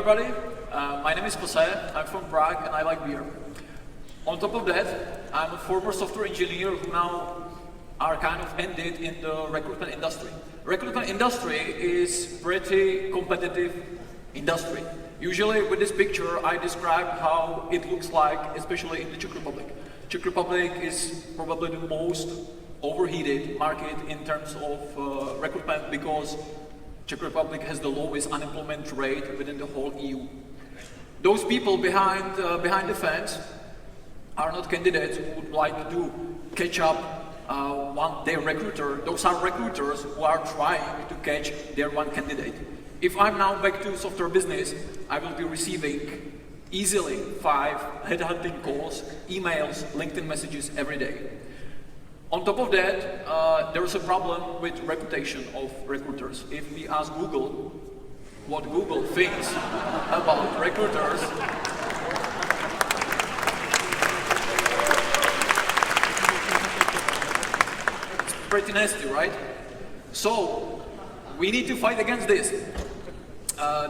everybody. My name is José. I'm from Prague and I like beer. On top of that, I'm a former software engineer who now are kind of ended in the recruitment industry. Recruitment industry is pretty competitive industry. Usually with this picture I describe how it looks like, especially in the Czech Republic. Czech Republic is probably the most overheated market in terms of recruitment because Czech Republic has the lowest unemployment rate within the whole EU. Those people behind the fence are not candidates who would like to catch up their recruiter. Those are recruiters who are trying to catch their one candidate. If I'm now back to software business, I will be receiving easily 5 headhunting calls, emails, LinkedIn messages every day. On top of that, there is a problem with reputation of recruiters. If we ask Google what Google thinks about recruiters, it's pretty nasty, right? So, we need to fight against this.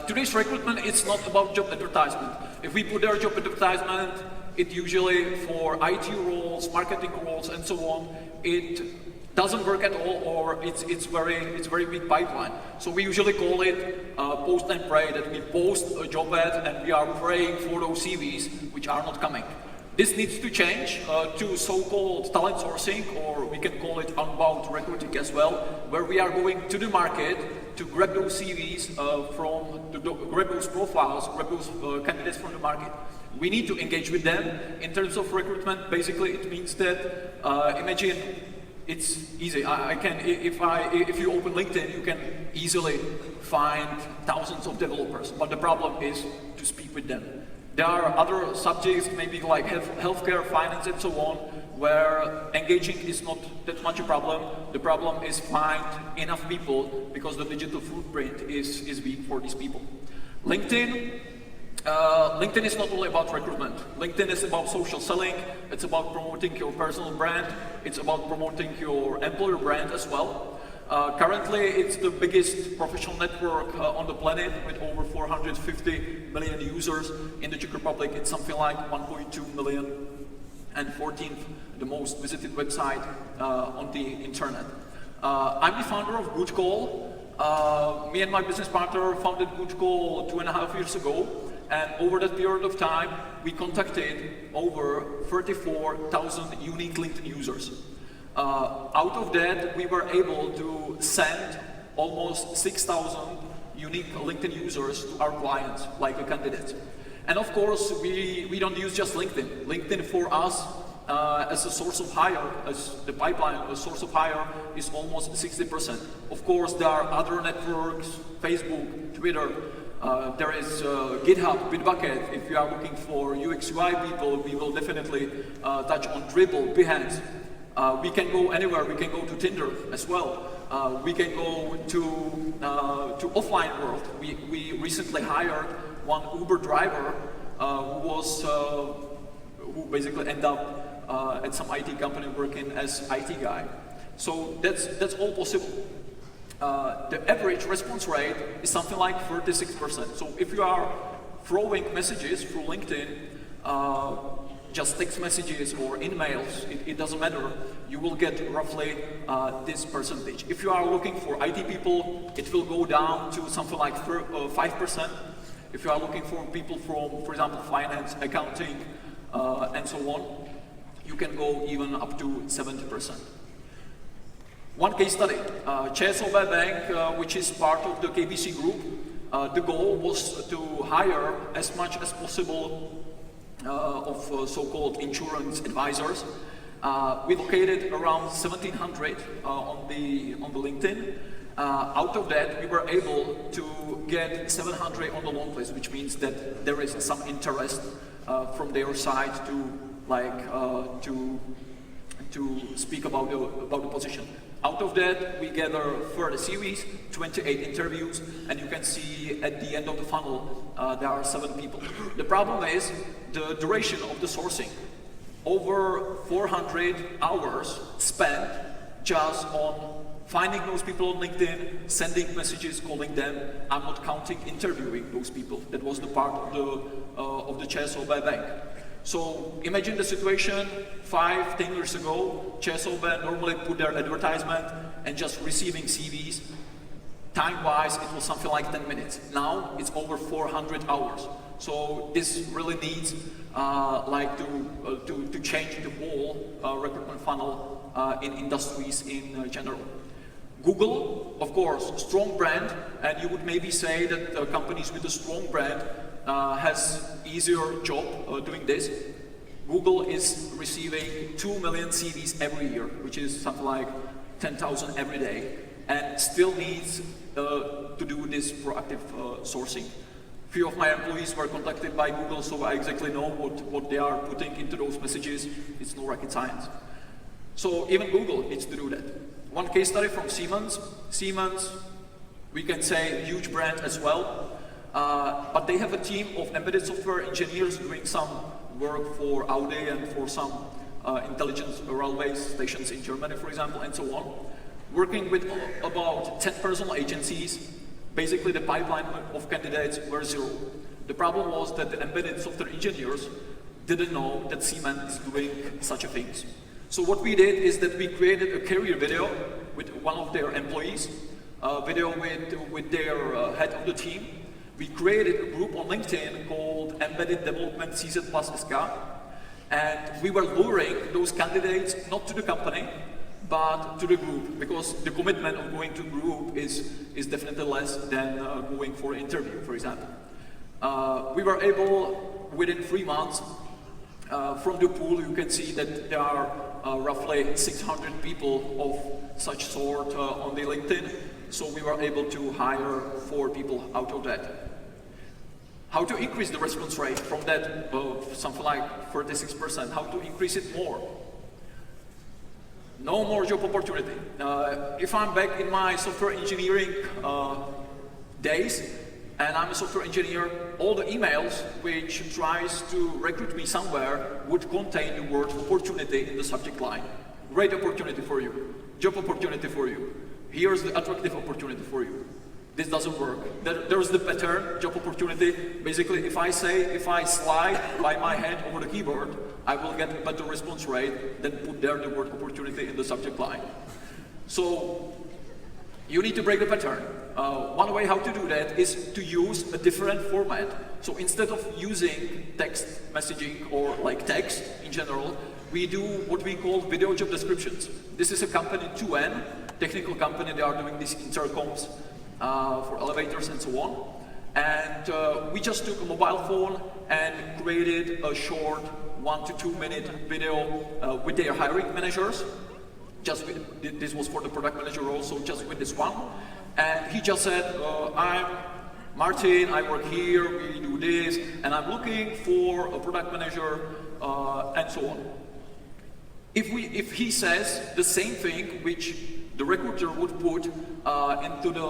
Today's recruitment is not about job advertisement. If we put our job advertisement, it usually for IT roles, marketing roles, and so on, it doesn't work at all, or it's very big pipeline. So we usually call it post and pray, that we post a job ad and we are praying for those CVs which are not coming. This needs to change to so-called talent sourcing, or we can call it unbound recruiting as well, where we are going to the market to grab those CVs grab those profiles, grab those candidates from the market. We need to engage with them. In terms of recruitment, basically it means that, imagine it's easy. If you open LinkedIn, you can easily find thousands of developers, but the problem is to speak with them. There are other subjects, maybe like healthcare, finance, and so on, where engaging is not that much a problem. The problem is find enough people, because the digital footprint is weak for these people. LinkedIn is not only about recruitment. LinkedIn is about social selling, it's about promoting your personal brand, it's about promoting your employer brand as well. Currently, it's the biggest professional network on the planet with over 450 million users. In the Czech Republic, it's something like 1.2 million and 14th the most visited website on the internet. I'm the founder of GoodCall. Me and my business partner founded GoodCall 2.5 years ago, and over that period of time, we contacted over 34,000 unique LinkedIn users. Out of that, we were able to send almost 6,000 unique LinkedIn users to our clients, like a candidate. And of course, we don't use just LinkedIn. LinkedIn for us, as a source of hire, as the pipeline, a source of hire is almost 60%. Of course, there are other networks, Facebook, Twitter, there is GitHub, Bitbucket. If you are looking for UX UI people, we will definitely touch on Dribble, Behance. We can go anywhere. We can go to Tinder as well. We can go to offline world. We recently hired one Uber driver who basically ended up at some IT company working as IT guy. So that's all possible. The average response rate is something like 36%. So if you are throwing messages through LinkedIn, just text messages or emails, it doesn't matter, you will get roughly this percentage. If you are looking for IT people, it will go down to something like 5%. If you are looking for people from, for example, finance, accounting, and so on, you can go even up to 70%. One case study, ČSOB Bank, which is part of the KBC group, the goal was to hire as much as possible of so-called insurance advisors. We located around 1,700 on the LinkedIn. Out of that, we were able to get 700 on the long list, which means that there is some interest from their side to speak about the position. Out of that, we gather further CVs, 28 interviews, and you can see at the end of the funnel, there are 7 people. The problem is the duration of the sourcing. Over 400 hours spent just on finding those people on LinkedIn, sending messages, calling them. I'm not counting interviewing those people. That was the part of the ČSOB bank. So imagine the situation 5-10 years ago. ČSOB normally put their advertisement and just receiving CVs. Time-wise, it was something like 10 minutes. Now it's over 400 hours. So this really needs to change the whole recruitment funnel in industries in general. Google, of course, strong brand, and you would maybe say that companies with a strong brand has easier job doing this. Google is receiving 2 million CVs every year, which is something like 10,000 every day, and still needs to do this proactive sourcing. Few of my employees were contacted by Google, so I exactly know what they are putting into those messages. It's no rocket science. So even Google needs to do that. One case study from Siemens. Siemens, we can say huge brand as well, but they have a team of embedded software engineers doing some work for Audi and for some intelligent railway stations in Germany, for example, and so on. Working with about 10 personal agencies. Basically, the pipeline of candidates were zero. The problem was that the embedded software engineers didn't know that Siemens is doing such a thing. So what we did is that we created a career video with one of their employees, a video with their head of the team. We created a group on LinkedIn called Embedded Development CZ Plus SK, and we were luring those candidates not to the company, but to the group, because the commitment of going to group is definitely less than going for an interview, for example. We were able, within 3 months, from the pool, you can see that there are roughly 600 people of such sort on the LinkedIn, so we were able to hire 4 people out of that. How to increase the response rate from that something like 36%? How to increase it more? No more job opportunity. If I'm back in my software engineering days, and I'm a software engineer, all the emails which tries to recruit me somewhere would contain the word opportunity in the subject line. Great opportunity for you. Job opportunity for you. Here's the attractive opportunity for you. This doesn't work. There's the pattern, job opportunity. Basically, if I slide by my hand over the keyboard, I will get a better response rate than put there the word opportunity in the subject line. So you need to break the pattern. One way how to do that is to use a different format. So instead of using text messaging or like text in general, we do what we call video job descriptions. This is a company 2N, technical company. They are doing these intercoms for elevators and so on. And we just took a mobile phone and created a short 1 to 2 minute video with their hiring managers. This was for the product manager also, just with this one. And he just said, I'm Martin, I work here, we do this, and I'm looking for a product manager, and so on. If he says the same thing which the recruiter would put into the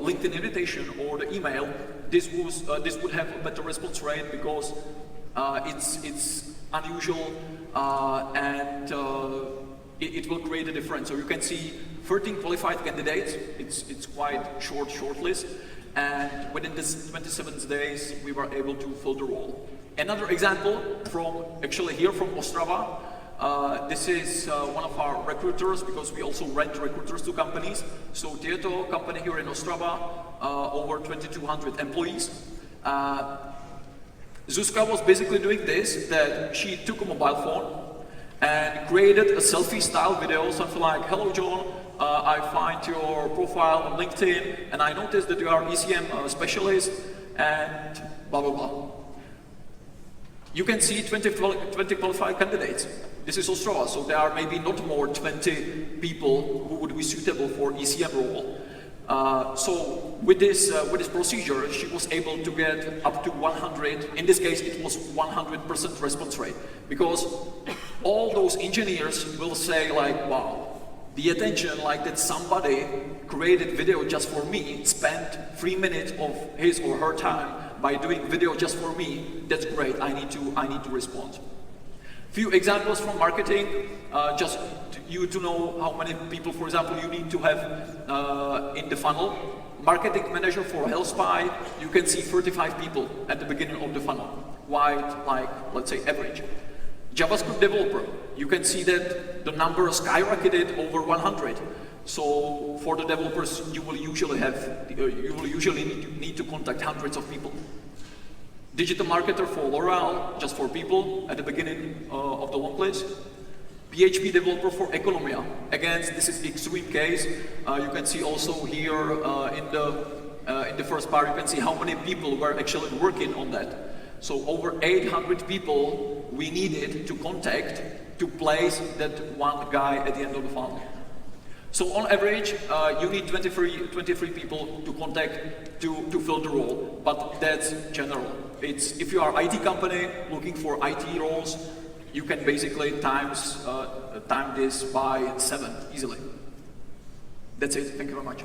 LinkedIn invitation or the email, this would have a better response rate because it's unusual and it will create a difference. So you can see 13 qualified candidates. It's quite short list, and within this 27 days we were able to fill the role. Another example from actually here from Ostrava. This is one of our recruiters, because we also rent recruiters to companies. So Tieto company here in Ostrava, over 2,200 employees. Zuzka was basically doing this, that she took a mobile phone and created a selfie style video, something like, hello John, I find your profile on LinkedIn and I noticed that you are ECM specialist and blah blah blah. You can see 20 qualified candidates. This is Ostrava, so there are maybe not more 20 people who would be suitable for ECM role. So with this procedure, she was able to get up to 100. In this case, it was 100% response rate, because all those engineers will say like, wow, the attention, like that somebody created video just for me, spent 3 minutes of his or her time by doing video just for me. That's great. I need to respond. Few examples from marketing. Just you to know how many people, for example, you need to have in the funnel. Marketing manager for Health Spy, you can see 35 people at the beginning of the funnel, white, like, let's say, average. JavaScript developer, you can see that the number skyrocketed over 100. So for the developers, you will usually need to contact hundreds of people. Digital marketer for L'Oreal, just for people at the beginning of the long list. PHP developer for Economia. Again, this is extreme case. You can see also here in the first part, you can see how many people were actually working on that. So over 800 people we needed to contact to place that one guy at the end of the funnel. So on average, you need 23 people to contact to fill the role, but that's general. If you are IT company looking for IT roles, you can basically time this by 7 easily. That's it. Thank you very much.